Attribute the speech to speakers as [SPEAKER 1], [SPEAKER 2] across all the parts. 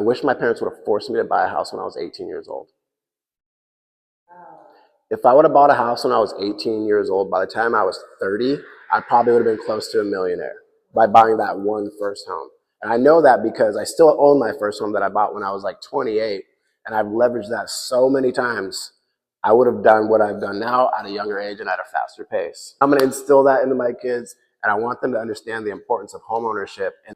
[SPEAKER 1] I wish my parents would have forced me to buy a house when I was 18 years old. If I would have bought a house when I was 18 years old, by the time I was 30, I probably would have been close to a millionaire by buying that one first home. And I know that because I still own my first home that I bought when I was like 28, and I've leveraged that so many times. I would have done what I've done now at a younger age and at a faster pace. I'm going to instill that into my kids, and I want them to understand the importance of home ownership. And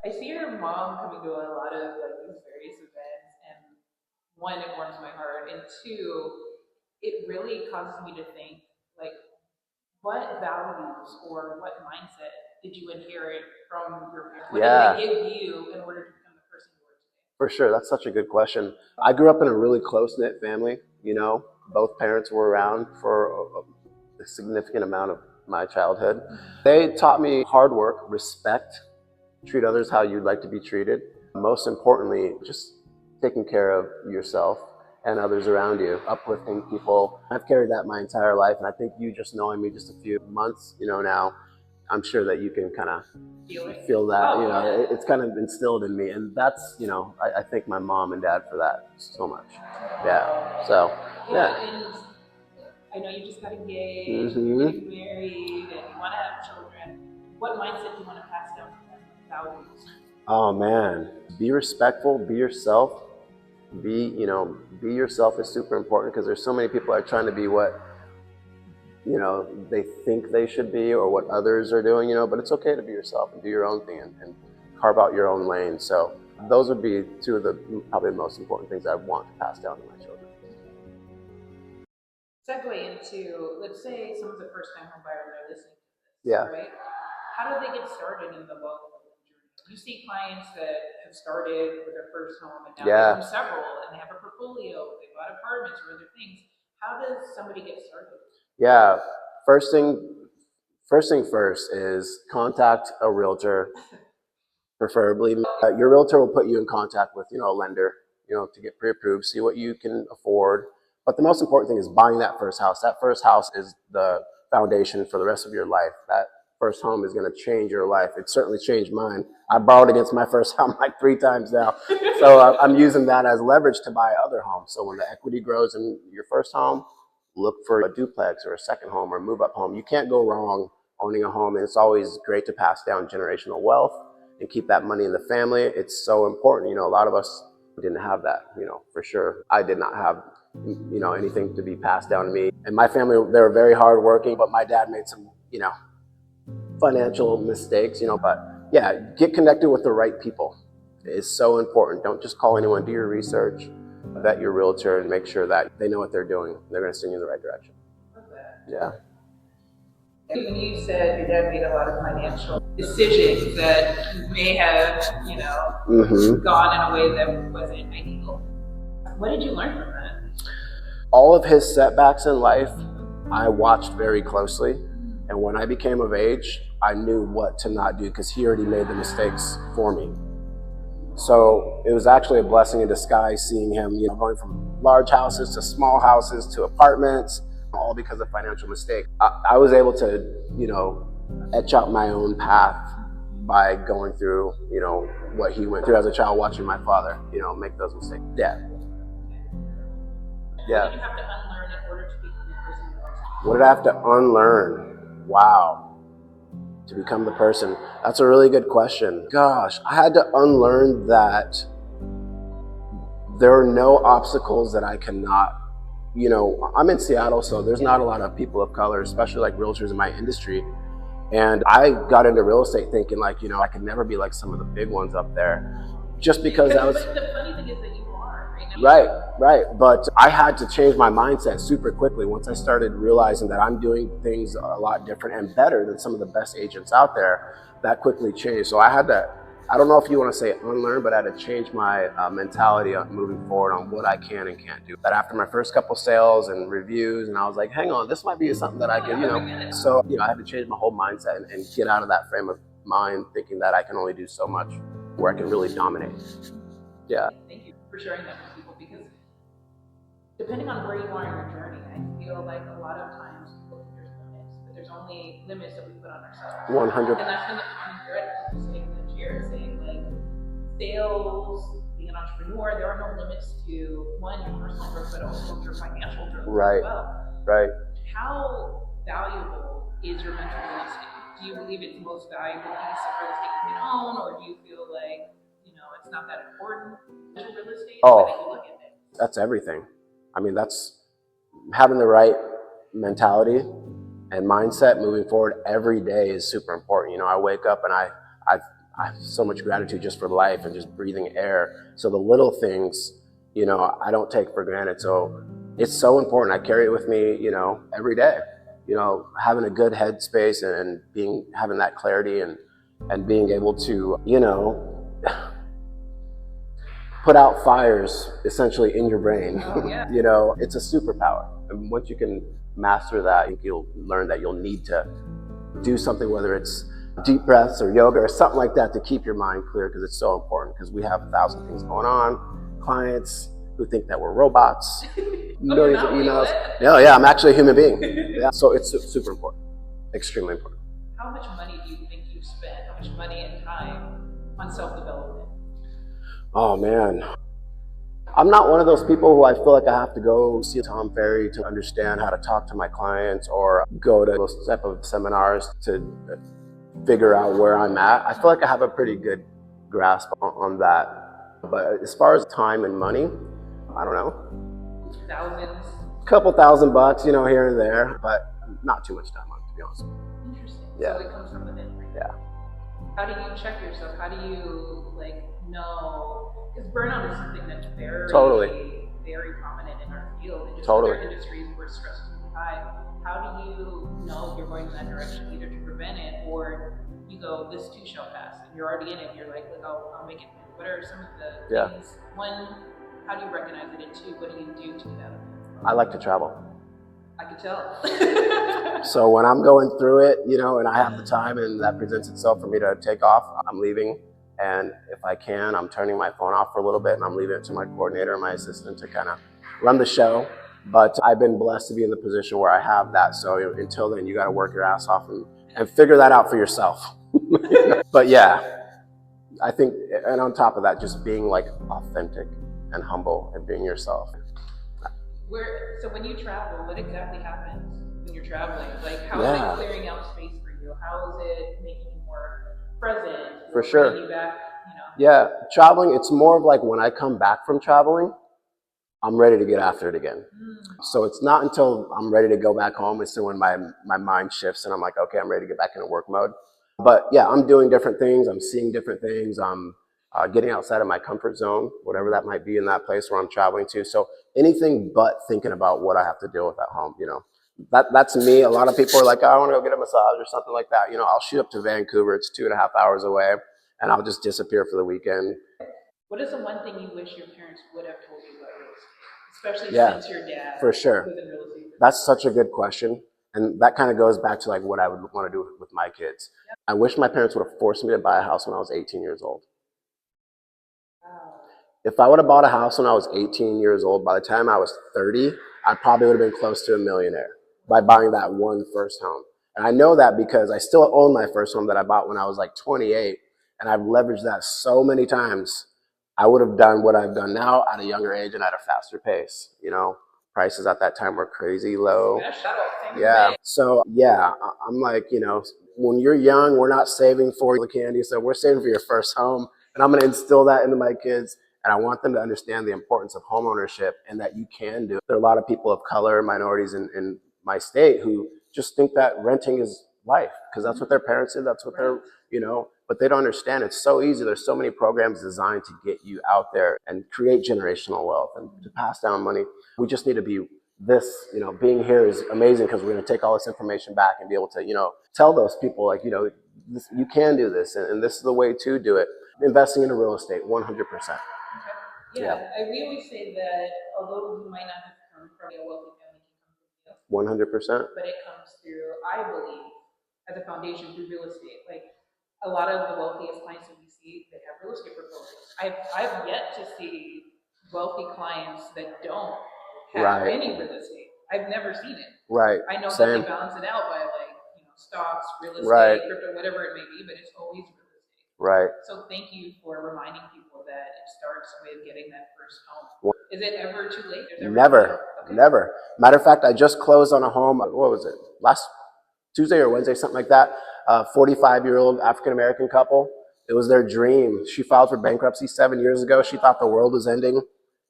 [SPEAKER 2] I see your mom coming to a lot of like these various events, and one, it warms my heart, and two, it really causes me to think like, what values or what mindset did you inherit from your parents? What
[SPEAKER 1] yeah,
[SPEAKER 2] did they give you in order to become the person you are today?
[SPEAKER 1] for sure. That's such a good question. I grew up in a really close-knit family. Both parents were around for a significant amount of my childhood. They taught me hard work, respect, treat others how you'd like to be treated. Most importantly, just taking care of yourself and others around you, uplifting people. I've carried that my entire life, and I think you just knowing me just a few months, now, I'm sure that you can kind of feel that.
[SPEAKER 2] Oh, yeah.
[SPEAKER 1] It's kind of instilled in me, and that's, I thank my mom and dad for that so much. Yeah. So,
[SPEAKER 2] Yeah,
[SPEAKER 1] yeah.
[SPEAKER 2] and I know you just got engaged, you're getting married, and you want to have children. What mindset do you want to pass down to them? Values.
[SPEAKER 1] Oh man, be respectful, be yourself. Be yourself is super important because there's so many people are trying to be what they think they should be or what others are doing, but it's okay to be yourself and do your own thing and carve out your own lane. So those would be two of the probably the most important things I want to pass down to my children.
[SPEAKER 2] Segue into, let's say someone's a first time home buyer and they're listening to this,
[SPEAKER 1] Yeah.
[SPEAKER 2] right? How do they get started in the wealth building journey? You see clients that have started with their first home and now they
[SPEAKER 1] Yeah.
[SPEAKER 2] own several and they have a portfolio, they bought apartments or other things. How does somebody get started?
[SPEAKER 1] Yeah. First thing first thing first is contact a realtor, preferably. Your realtor will put you in contact with, a lender, to get pre-approved, see what you can afford. But the most important thing is buying that first house. That first house is the foundation for the rest of your life. That first home is going to change your life. It certainly changed mine. I borrowed against my first home like 3 times now. So I'm using that as leverage to buy other homes. So when the equity grows in your first home, look for a duplex or a second home or a move up home. You can't go wrong owning a home. And it's always great to pass down generational wealth and keep that money in the family. It's so important. A lot of us didn't have that, for sure. I did not have, anything to be passed down to me. And my family, they were very hardworking, but my dad made some, financial mistakes, but yeah, get connected with the right people. It's so important. Don't just call anyone, do your research, vet your realtor, and make sure that they know what they're doing. They're going to send you in the right direction. Yeah.
[SPEAKER 2] When you said your dad made a lot of financial decisions that may have, gone in a way that wasn't ideal, what did you learn from that?
[SPEAKER 1] All of his setbacks in life, I watched very closely. And when I became of age, I knew what to not do because he already made the mistakes for me. So it was actually a blessing in disguise seeing him, going from large houses to small houses to apartments, all because of financial mistake. I was able to, etch out my own path by going through, what he went through as a child, watching my father, make those mistakes. Yeah.
[SPEAKER 2] What did you have to unlearn in order to become the person you are?
[SPEAKER 1] What did I have to unlearn? Wow. To become the person? That's a really good question. Gosh, I had to unlearn that there are no obstacles that I cannot, I'm in Seattle, so there's not a lot of people of color, especially like realtors in my industry. And I got into real estate thinking like, I could never be like some of the big ones up there. Just because that was.
[SPEAKER 2] But the funny thing is that you are, right?
[SPEAKER 1] Right. But I had to change my mindset super quickly once I started realizing that I'm doing things a lot different and better than some of the best agents out there. That quickly changed. So I had to, I don't know if you want to say unlearn, but I had to change my mentality on moving forward on what I can and can't do. That after my first couple sales and reviews, and I was like, hang on, this might be something that I could, So, I had to change my whole mindset and get out of that frame of mind thinking that I can only do so much where I can really dominate. Yeah.
[SPEAKER 2] Thank you for sharing that with people because depending on where you are in your journey, I feel like a lot of times people think there's limits, but there's only limits that we put on ourselves.
[SPEAKER 1] 100.
[SPEAKER 2] And that's been the common thread of saying the chair, saying like sales, being an entrepreneur, there are no limits to one, your personal growth, but also your financial growth
[SPEAKER 1] Right.
[SPEAKER 2] as well.
[SPEAKER 1] Right.
[SPEAKER 2] How valuable is your mental real estate? Do you believe it's the most valuable piece of real estate you can own, or do you feel like, it's not that important? Real estate, the way that you look at it.
[SPEAKER 1] That's everything. I mean, that's having the right mentality and mindset moving forward every day is super important. I wake up and I have so much gratitude just for life and just breathing air. So the little things, I don't take for granted. So it's so important. I carry it with me, every day. Having a good headspace and having that clarity and being able to, put out fires essentially in your brain.
[SPEAKER 2] Oh, yeah.
[SPEAKER 1] It's a superpower. And once you can master that, you'll learn that you'll need to do something, whether it's deep breaths or yoga or something like that, to keep your mind clear, because it's so important, because we have 1,000 things going on, clients who think that we're robots, millions of emails. No, yeah, I'm actually a human being. Yeah, so it's super important, extremely important.
[SPEAKER 2] How much money do you think you've spent, how much money and time on self-development?
[SPEAKER 1] Oh man, I'm not one of those people who I feel like I have to go see Tom Ferry to understand how to talk to my clients or go to those type of seminars to figure out where I'm at. I feel like I have a pretty good grasp on that. But as far as time and money, I don't know.
[SPEAKER 2] Thousands?
[SPEAKER 1] Couple $1,000, here and there, but not too much time on it, to be honest.
[SPEAKER 2] Interesting.
[SPEAKER 1] Yeah.
[SPEAKER 2] So it comes from within. Right?
[SPEAKER 1] Yeah.
[SPEAKER 2] How do you check yourself? How do you know? Because burnout is something that's very, very prominent in our field, and just other industries where stress is really high. How do you know if you're going in that direction, either to prevent it or you go, this too shall pass, and you're already in it, and you're like, look, I'll make it. What are some of the things? One, how do you recognize it? And two, what do you do to get out of it?
[SPEAKER 1] I like to travel.
[SPEAKER 2] I can tell.
[SPEAKER 1] So when I'm going through it, and I have the time and that presents itself for me to take off, I'm leaving. And if I can, I'm turning my phone off for a little bit and I'm leaving it to my coordinator, my assistant, to kind of run the show. But I've been blessed to be in the position where I have that. So until then, you got to work your ass off and figure that out for yourself. But yeah, I think, and on top of that, just being authentic and humble and being yourself.
[SPEAKER 2] So when you travel, what exactly happens when you're traveling? How is it clearing out space for you? How is it making you more present?
[SPEAKER 1] For sure.
[SPEAKER 2] Bringing you back,
[SPEAKER 1] Yeah, traveling, it's more of when I come back from traveling, I'm ready to get after it again. So it's not until I'm ready to go back home, it's when my mind shifts and I'm like, okay, I'm ready to get back into work mode. But yeah, I'm doing different things. I'm seeing different things. I'm getting outside of my comfort zone, whatever that might be in that place where I'm traveling to. So anything but thinking about what I have to deal with at home, That's me. A lot of people are like, oh, I want to go get a massage or something like that. I'll shoot up to Vancouver. It's 2.5 hours away, and I'll just disappear for the weekend.
[SPEAKER 2] What is the one thing you wish your parents would have told you about real estate? Especially since your dad
[SPEAKER 1] for sure.
[SPEAKER 2] was in real estate.
[SPEAKER 1] That's such a good question. And that kind of goes back to what I would want to do with my kids. Yep. I wish my parents would have forced me to buy a house when I was 18 years old.
[SPEAKER 2] Wow.
[SPEAKER 1] If I would have bought a house when I was 18 years old, by the time I was 30, I probably would have been close to a millionaire by buying that one first home. And I know that because I still own my first home that I bought when I was 28, and I've leveraged that so many times. I would have done what I've done now at a younger age and at a faster pace. Prices at that time were crazy low. Yeah. So yeah, I'm when you're young, we're not saving for the candy. So we're saving for your first home. And I'm going to instill that into my kids. And I want them to understand the importance of homeownership and that you can do it. There are a lot of people of color, minorities in my state who just think that renting is life because that's what their parents did. That's what they're, but they don't understand. It's so easy. There's so many programs designed to get you out there and create generational wealth and to pass down money. We just need to be being here is amazing because we're going to take all this information back and be able to, tell those people you can do this and this is the way to do it. Investing in real estate, 100%.
[SPEAKER 2] Yeah, we always say that although you might not have come from a wealthy family, can come from
[SPEAKER 1] 100%.
[SPEAKER 2] But it comes through, I believe, as a foundation through real estate. A lot of the wealthiest clients that we see, they have real estate portfolios. I've yet to see wealthy clients that don't have any real estate. I've never seen it.
[SPEAKER 1] Right.
[SPEAKER 2] I know that they balance it out by stocks, real estate,
[SPEAKER 1] Right.
[SPEAKER 2] crypto, whatever it may be, but it's always real estate.
[SPEAKER 1] Right.
[SPEAKER 2] So thank you for reminding people that it starts with getting that first home. Is it ever too late?
[SPEAKER 1] Never, okay. Never. Matter of fact, I just closed on a home. What was it? Last Tuesday or Wednesday, something like that. 45-year-old African-American couple. It was their dream. She filed for bankruptcy 7 years ago. She thought the world was ending.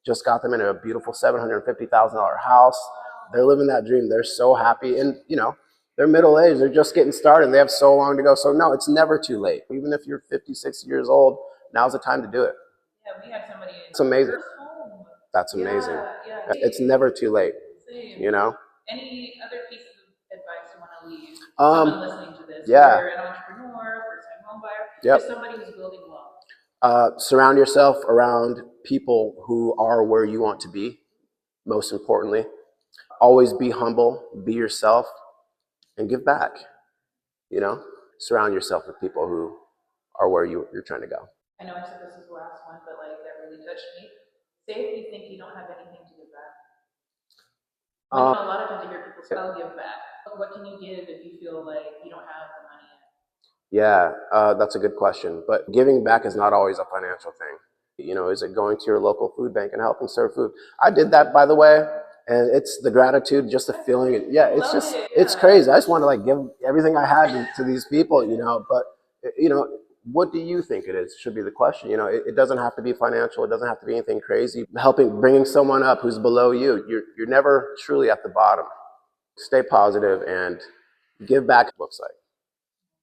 [SPEAKER 1] Just got them in a beautiful $750,000 house. They're living that dream. They're so happy. And, you know, they're middle-aged. They're just getting started. They have so long to go. So, no, it's never too late. Even if you're 50, 60 years old, now's the time to do it.
[SPEAKER 2] Yeah, we had somebody.
[SPEAKER 1] It's amazing.
[SPEAKER 2] Home.
[SPEAKER 1] That's amazing.
[SPEAKER 2] Yeah.
[SPEAKER 1] It's never too late.
[SPEAKER 2] Same.
[SPEAKER 1] You know?
[SPEAKER 2] Any other pieces of advice you want to leave someone listening to this?
[SPEAKER 1] Yeah.
[SPEAKER 2] Whether an entrepreneur, first-time home buyer,
[SPEAKER 1] yep.
[SPEAKER 2] just somebody who's building wealth.
[SPEAKER 1] Surround yourself around people who are where you want to be, most importantly. Always be humble, be yourself, and give back. You know, surround yourself with people who are where you're trying to go.
[SPEAKER 2] I know I said this is the last one, but like that really touched me. Say if you think you don't have anything to give back. A lot of times I hear people say, "I'll give back." What can you give if you feel like you don't have the money yet?
[SPEAKER 1] Yeah, that's a good question. But giving back is not always a financial thing. You know, is it going to your local food bank and helping serve food? I did that, by the way, and it's the gratitude, just the feeling. Yeah, it's just, it's crazy. I just want to like give everything I had to these people, you know. But, you know, what do you think it is? Should be the question. You know, it doesn't have to be financial. It doesn't have to be anything crazy. Helping, bringing someone up who's below you. You're never truly at the bottom. Stay positive and give back. Looks like.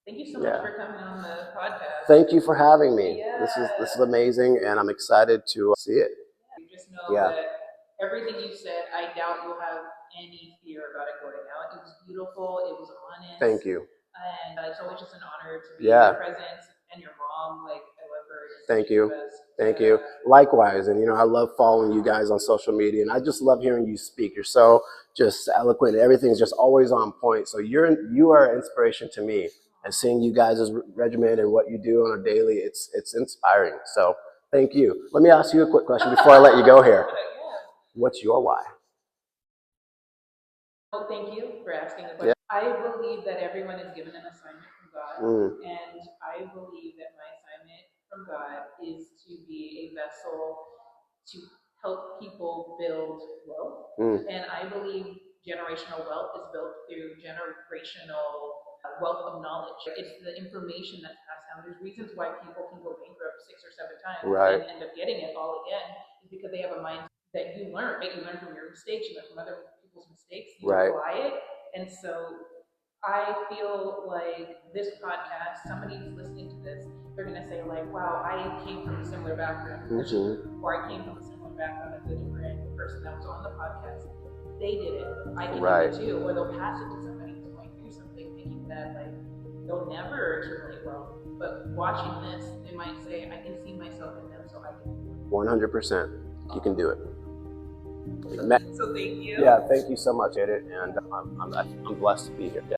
[SPEAKER 2] Thank you so much for coming on the podcast.
[SPEAKER 1] Thank you for having me. Yeah. This is amazing, and I'm excited to see it.
[SPEAKER 2] You just know that everything you said, I doubt you'll have any fear about it going out. It was beautiful. It was honest.
[SPEAKER 1] Thank you.
[SPEAKER 2] And it's always just an honor to be in your presence, and your mom. Like I love her.
[SPEAKER 1] Thank you. Thank you. Likewise, and you know, I love following you guys on social media, and I just love hearing you speak. You're so just eloquent. Everything's just always on point. So you are an inspiration to me. And seeing you guys' regimen and what you do on a daily, it's inspiring. So thank you. Let me ask you a quick question before I let you go here. What's your why?
[SPEAKER 2] Well, thank you for asking the question. Yeah. I believe that everyone is given an assignment from God, and I believe that my assignment from God is to be a vessel to help people build wealth. And I believe generational wealth is built through generational wealth of knowledge. It's the information that's passed down. There's reasons why people can go bankrupt 6 or 7 times and end up getting it all again, is because they have a mindset that you learn, right? You learn from your mistakes, you learn from other people's mistakes, you apply it. And so I feel like this podcast, somebody who's listening to this, they're gonna say like, wow, I came from a similar background, or I came from a similar background as a different person that was on the podcast. They did it. I can do it too. Or they'll pass it to somebody who's going through something, thinking that like they'll never accumulate wealth. But watching this, they might say, I can see myself in them, so I can do it.
[SPEAKER 1] 100%. You can do it.
[SPEAKER 2] So thank you.
[SPEAKER 1] Yeah, thank you so much, Edith, and I'm blessed to be here.